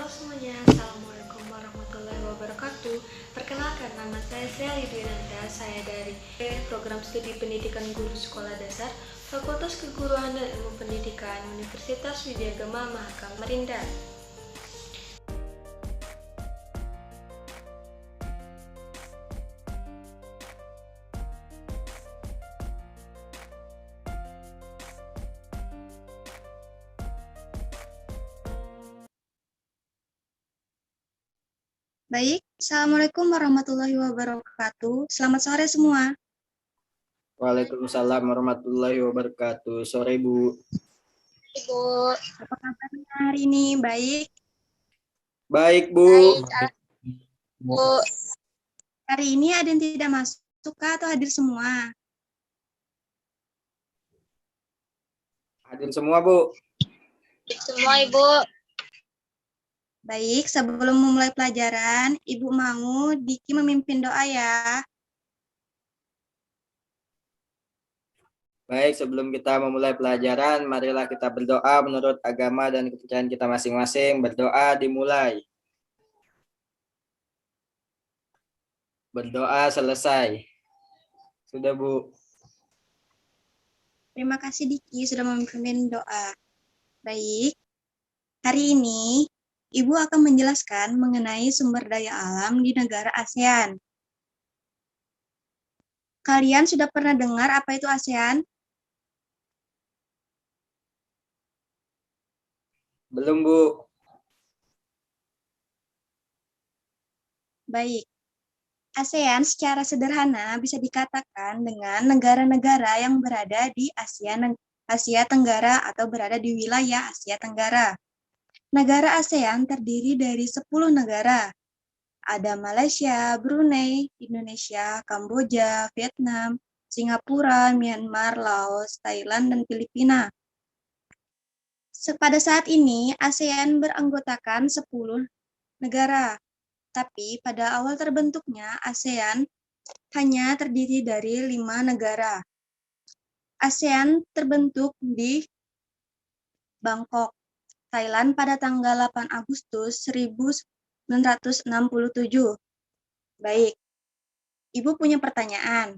Halo semuanya, Assalamualaikum warahmatullahi wabarakatuh. Perkenalkan, nama saya Sally Dwinanda. Saya dari Program Studi Pendidikan Guru Sekolah Dasar Fakultas Keguruan dan Ilmu Pendidikan Universitas Widyagama Mahakam Samarinda. Baik, Assalamualaikum warahmatullahi wabarakatuh. Selamat sore semua. Waalaikumsalam warahmatullahi wabarakatuh. Sore, Bu. Ibu, apa kabarnya hari ini? Baik? Baik, Bu. Baik, Bu. Hari ini ada yang tidak masuk atau hadir semua? Hadir semua, Bu. Semua, Ibu. Baik, sebelum memulai pelajaran, Ibu mau Diki memimpin doa ya. Baik, sebelum kita memulai pelajaran, marilah kita berdoa menurut agama dan kepercayaan kita masing-masing. Berdoa dimulai. Berdoa selesai. Sudah, Bu. Terima kasih Diki sudah memimpin doa. Baik, hari ini Ibu akan menjelaskan mengenai sumber daya alam di negara ASEAN. Kalian sudah pernah dengar apa itu ASEAN? Belum, Bu. Baik, ASEAN secara sederhana bisa dikatakan dengan negara-negara yang berada di Asia Tenggara atau berada di wilayah Asia Tenggara. Negara ASEAN terdiri dari 10 negara. Ada Malaysia, Brunei, Indonesia, Kamboja, Vietnam, Singapura, Myanmar, Laos, Thailand, dan Filipina. Pada saat ini, ASEAN beranggotakan 10 negara. Tapi pada awal terbentuknya, ASEAN hanya terdiri dari 5 negara. ASEAN terbentuk di Bangkok, Thailand pada tanggal 8 Agustus 1967. Baik, Ibu punya pertanyaan.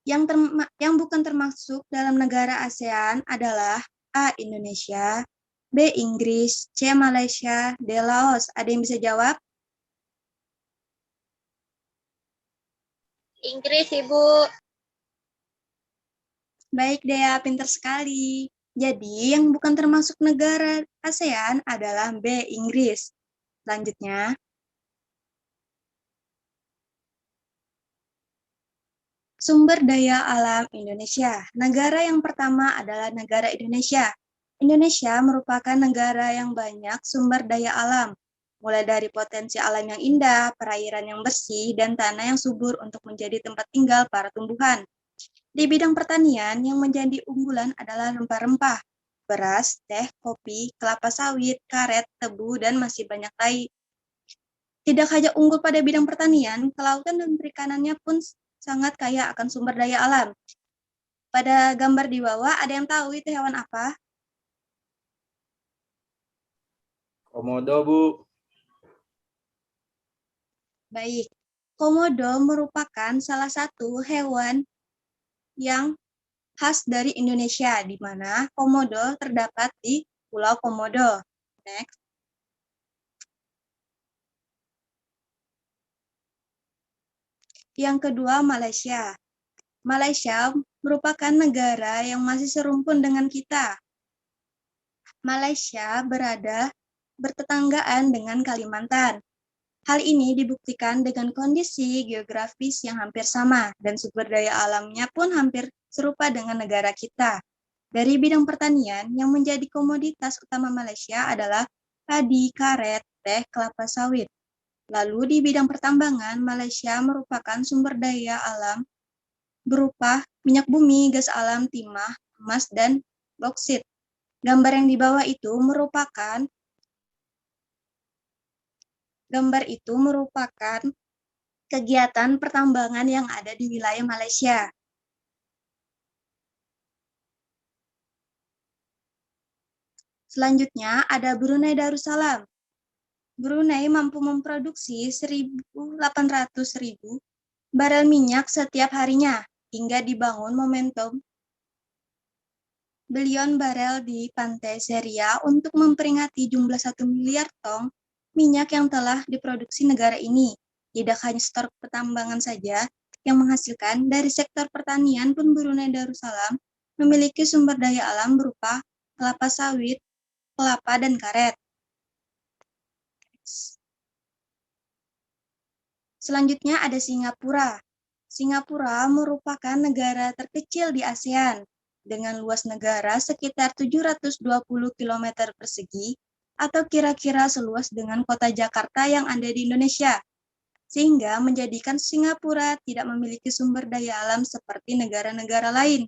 Yang bukan termasuk dalam negara ASEAN adalah A. Indonesia, B. Inggris, C. Malaysia, D. Laos. Ada yang bisa jawab? Inggris, Ibu. Baik, Dea, pintar sekali. Jadi, yang bukan termasuk negara ASEAN adalah B. Inggris. Selanjutnya, sumber daya alam Indonesia. Negara yang pertama adalah negara Indonesia. Indonesia merupakan negara yang banyak sumber daya alam, mulai dari potensi alam yang indah, perairan yang bersih, dan tanah yang subur untuk menjadi tempat tinggal para tumbuhan. Di bidang pertanian, yang menjadi unggulan adalah rempah-rempah, beras, teh, kopi, kelapa sawit, karet, tebu, dan masih banyak lain. Tidak hanya unggul pada bidang pertanian, kelautan dan perikanannya pun sangat kaya akan sumber daya alam. Pada gambar di bawah, ada yang tahu itu hewan apa? Komodo, Bu. Baik, komodo merupakan salah satu hewan yang khas dari Indonesia, di mana komodo terdapat di Pulau Komodo. Next. Yang kedua, Malaysia. Malaysia merupakan negara yang masih serumpun dengan kita. Malaysia bertetanggaan dengan Kalimantan. Hal ini dibuktikan dengan kondisi geografis yang hampir sama dan sumber daya alamnya pun hampir serupa dengan negara kita. Dari bidang pertanian, yang menjadi komoditas utama Malaysia adalah padi, karet, teh, kelapa sawit. Lalu di bidang pertambangan, Malaysia merupakan sumber daya alam berupa minyak bumi, gas alam, timah, emas, dan boksit. Gambar yang di bawah itu merupakan kegiatan pertambangan yang ada di wilayah Malaysia. Selanjutnya ada Brunei Darussalam. Brunei mampu memproduksi 1.800.000 barel minyak setiap harinya hingga dibangun momentum bilion barel di Pantai Seria untuk memperingati jumlah 1 miliar ton minyak yang telah diproduksi negara ini. Tidak hanya sektor pertambangan saja yang menghasilkan, dari sektor pertanian pun Brunei Darussalam memiliki sumber daya alam berupa kelapa sawit, kelapa, dan karet. Selanjutnya ada Singapura. Singapura merupakan negara terkecil di ASEAN dengan luas negara sekitar 720 km persegi atau kira-kira seluas dengan kota Jakarta yang ada di Indonesia, sehingga menjadikan Singapura tidak memiliki sumber daya alam seperti negara-negara lain.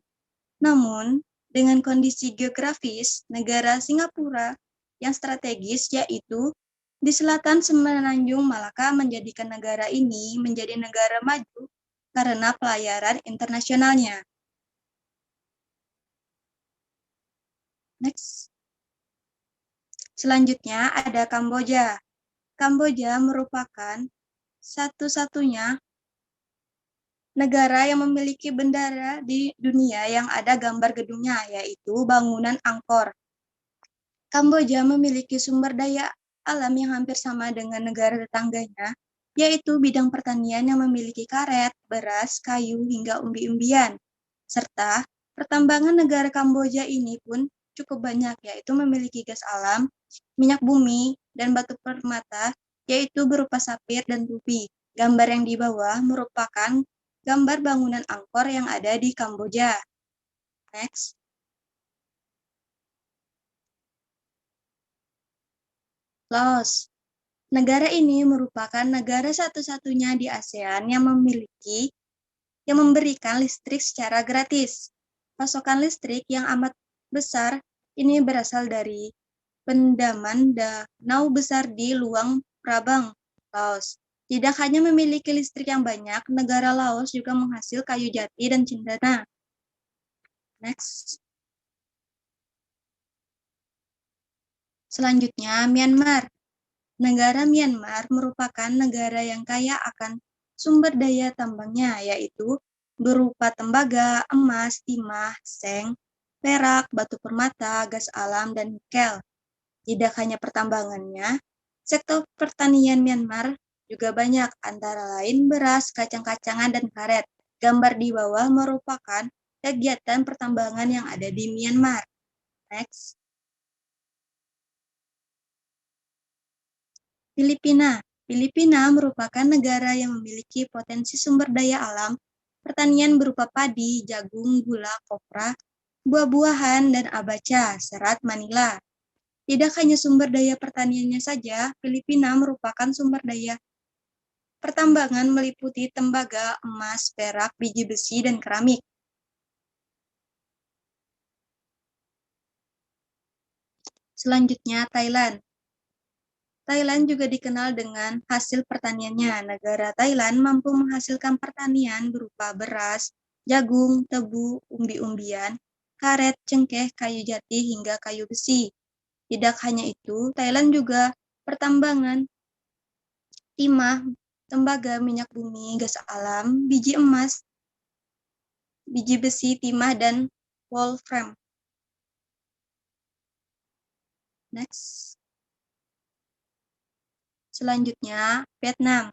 Namun, dengan kondisi geografis negara Singapura yang strategis, yaitu di selatan Semenanjung Malaka, menjadikan negara ini menjadi negara maju karena pelayaran internasionalnya. Next. Selanjutnya ada Kamboja. Kamboja merupakan satu-satunya negara yang memiliki bendera di dunia yang ada gambar gedungnya, yaitu bangunan Angkor. Kamboja memiliki sumber daya alam yang hampir sama dengan negara tetangganya, yaitu bidang pertanian yang memiliki karet, beras, kayu, hingga umbi-umbian. Serta pertambangan negara Kamboja ini pun cukup banyak, yaitu memiliki gas alam, minyak bumi, dan batu permata, yaitu berupa sapir dan rubi. Gambar yang di bawah merupakan gambar bangunan Angkor yang ada di Kamboja. Next. Laos. Negara ini merupakan negara satu-satunya di ASEAN yang memberikan listrik secara gratis. Pasokan listrik yang amat besar ini berasal dari pendaman danau besar di Luang Prabang, Laos. Tidak hanya memiliki listrik yang banyak, negara Laos juga menghasil kayu jati dan cendana. Next. Selanjutnya, Myanmar. Negara Myanmar merupakan negara yang kaya akan sumber daya tambangnya, yaitu berupa tembaga, emas, timah, seng, perak, batu permata, gas alam, dan nikel. Tidak hanya pertambangannya, sektor pertanian Myanmar juga banyak, antara lain beras, kacang-kacangan, dan karet. Gambar di bawah merupakan kegiatan pertambangan yang ada di Myanmar. Next. Filipina. Filipina merupakan negara yang memiliki potensi sumber daya alam pertanian berupa padi, jagung, gula, kopra, buah-buahan, dan abaca, serat Manila. Tidak hanya sumber daya pertaniannya saja, Filipina merupakan sumber daya pertambangan meliputi tembaga, emas, perak, biji besi, dan keramik. Selanjutnya, Thailand. Thailand juga dikenal dengan hasil pertaniannya. Negara Thailand mampu menghasilkan pertanian berupa beras, jagung, tebu, umbi-umbian, karet, cengkeh, kayu jati, hingga kayu besi. Tidak hanya itu, Thailand juga pertambangan timah, tembaga, minyak bumi, gas alam, biji emas, biji besi, timah, dan wolfram. Next. Selanjutnya, Vietnam.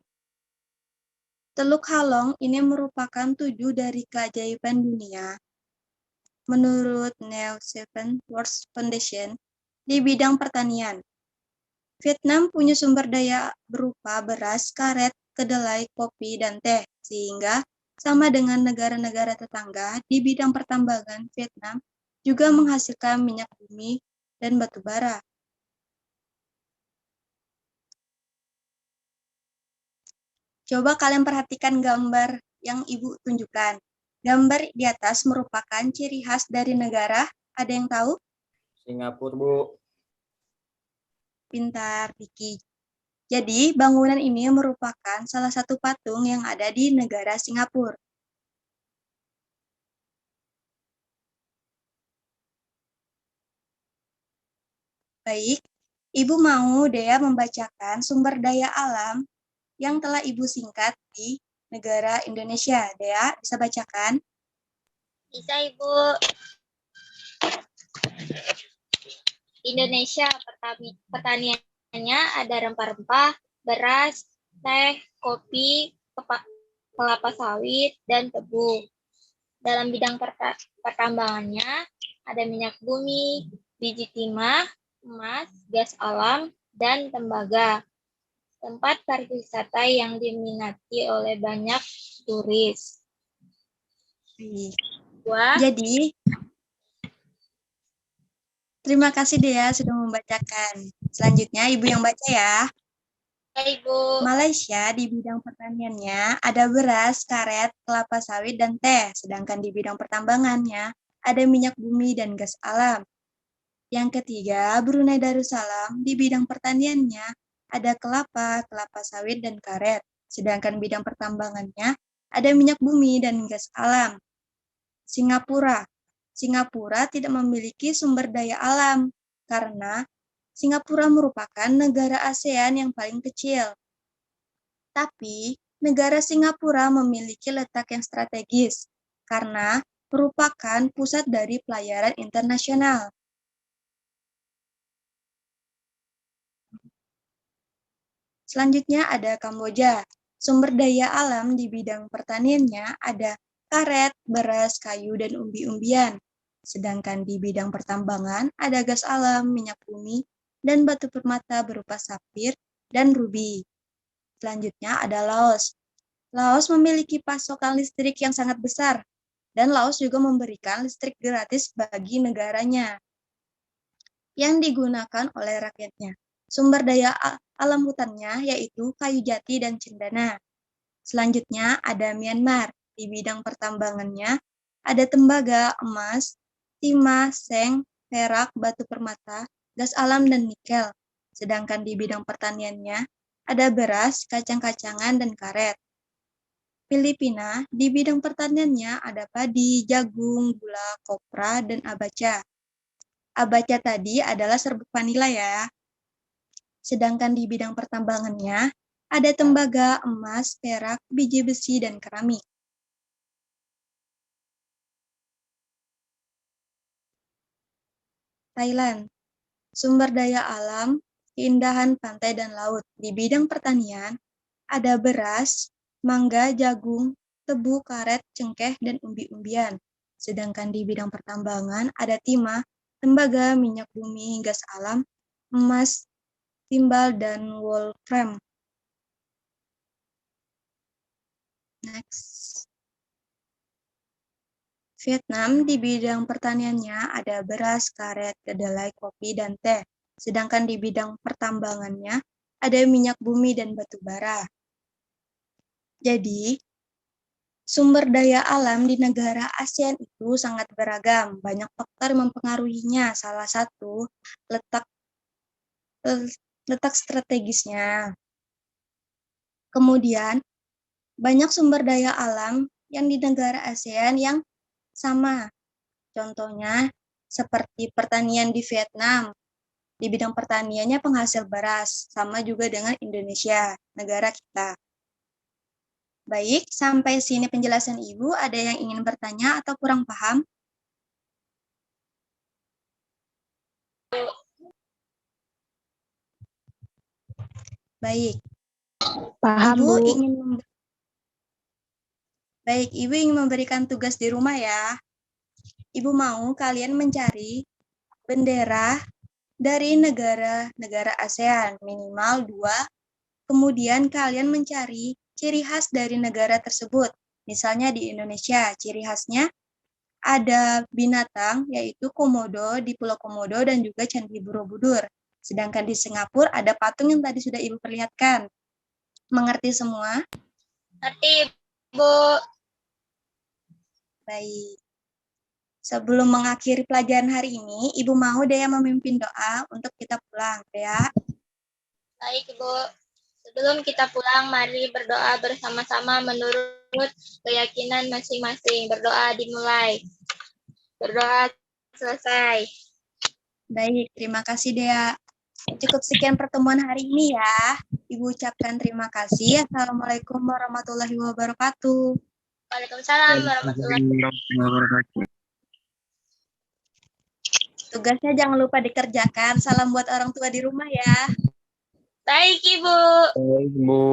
Teluk Halong ini merupakan 7 dari keajaiban dunia. Menurut New Seven World Foundation, di bidang pertanian, Vietnam punya sumber daya berupa beras, karet, kedelai, kopi, dan teh, sehingga sama dengan negara-negara tetangga di bidang pertambangan, Vietnam juga menghasilkan minyak bumi dan batu bara. Coba kalian perhatikan gambar yang Ibu tunjukkan. Gambar di atas merupakan ciri khas dari negara. Ada yang tahu? Singapura, Bu. Pintar, Vicky. Jadi, bangunan ini merupakan salah satu patung yang ada di negara Singapura. Baik, Ibu mau Dea membacakan sumber daya alam yang telah Ibu singkat di negara Indonesia. Dea, bisa bacakan? Bisa, Ibu. Indonesia pertaniannya ada rempah-rempah, beras, teh, kopi, kelapa sawit, dan tebu. Dalam bidang pertambangannya ada minyak bumi, biji timah, emas, gas alam, dan tembaga. Tempat pariwisata yang diminati oleh banyak turis. Jadi, terima kasih Dea sudah membacakan. Selanjutnya Ibu yang baca ya. Ibu. Malaysia di bidang pertaniannya ada beras, karet, kelapa sawit, dan teh. Sedangkan di bidang pertambangannya ada minyak bumi dan gas alam. Yang ketiga, Brunei Darussalam di bidang pertaniannya ada kelapa, kelapa sawit, dan karet. Sedangkan bidang pertambangannya ada minyak bumi dan gas alam. Singapura. Singapura tidak memiliki sumber daya alam karena Singapura merupakan negara ASEAN yang paling kecil. Tapi, negara Singapura memiliki letak yang strategis karena merupakan pusat dari pelayaran internasional. Selanjutnya ada Kamboja. Sumber daya alam di bidang pertaniannya ada karet, beras, kayu, dan umbi-umbian. Sedangkan di bidang pertambangan ada gas alam, minyak bumi, dan batu permata berupa sapir dan rubi. Selanjutnya ada Laos. Laos memiliki pasokan listrik yang sangat besar, dan Laos juga memberikan listrik gratis bagi negaranya yang digunakan oleh rakyatnya. Sumber daya alam hutannya yaitu kayu jati dan cendana. Selanjutnya ada Myanmar. Di bidang pertambangannya ada tembaga, emas, timah, seng, perak, batu permata, gas alam, dan nikel. Sedangkan di bidang pertaniannya ada beras, kacang-kacangan, dan karet. Filipina, di bidang pertaniannya ada padi, jagung, gula, kopra, dan abaca. Abaca tadi adalah serbuk vanila ya. Sedangkan di bidang pertambangannya ada tembaga, emas, perak, biji besi, dan keramik. Thailand, sumber daya alam, keindahan pantai dan laut. Di bidang pertanian ada beras, mangga, jagung, tebu, karet, cengkeh, dan umbi-umbian. Sedangkan di bidang pertambangan ada timah, tembaga, minyak bumi, gas alam, emas, timbal, dan wolfram. Next. Vietnam di bidang pertaniannya ada beras, karet, kedelai, kopi, dan teh. Sedangkan di bidang pertambangannya ada minyak bumi dan batu bara. Jadi, sumber daya alam di negara ASEAN itu sangat beragam. Banyak faktor mempengaruhinya. Salah satu, letak strategisnya. Kemudian, banyak sumber daya alam yang di negara ASEAN yang sama. Contohnya, seperti pertanian di Vietnam. Di bidang pertaniannya penghasil beras, sama juga dengan Indonesia, negara kita. Baik, sampai sini penjelasan Ibu. Ada yang ingin bertanya atau kurang paham? Baik. Paham, Ibu Bu. Ibu ingin memberikan tugas di rumah ya. Ibu mau kalian mencari bendera dari negara-negara ASEAN, minimal 2. Kemudian kalian mencari ciri khas dari negara tersebut. Misalnya di Indonesia, ciri khasnya ada binatang, yaitu komodo di Pulau Komodo dan juga Candi Borobudur. Sedangkan di Singapura ada patung yang tadi sudah Ibu perlihatkan. Mengerti semua? Ngerti, Bu. Baik. Sebelum mengakhiri pelajaran hari ini, Ibu mau Dea memimpin doa untuk kita pulang, Dea. Baik, Ibu. Sebelum kita pulang, mari berdoa bersama-sama menurut keyakinan masing-masing. Berdoa dimulai. Berdoa selesai. Baik, terima kasih Dea. Cukup sekian pertemuan hari ini ya. Ibu ucapkan terima kasih. Assalamualaikum warahmatullahi wabarakatuh. Waalaikumsalam warahmatullahi wabarakatuh. Tugasnya jangan lupa dikerjakan. Salam buat orang tua di rumah ya. Baik, Ibu. Baik, Bu.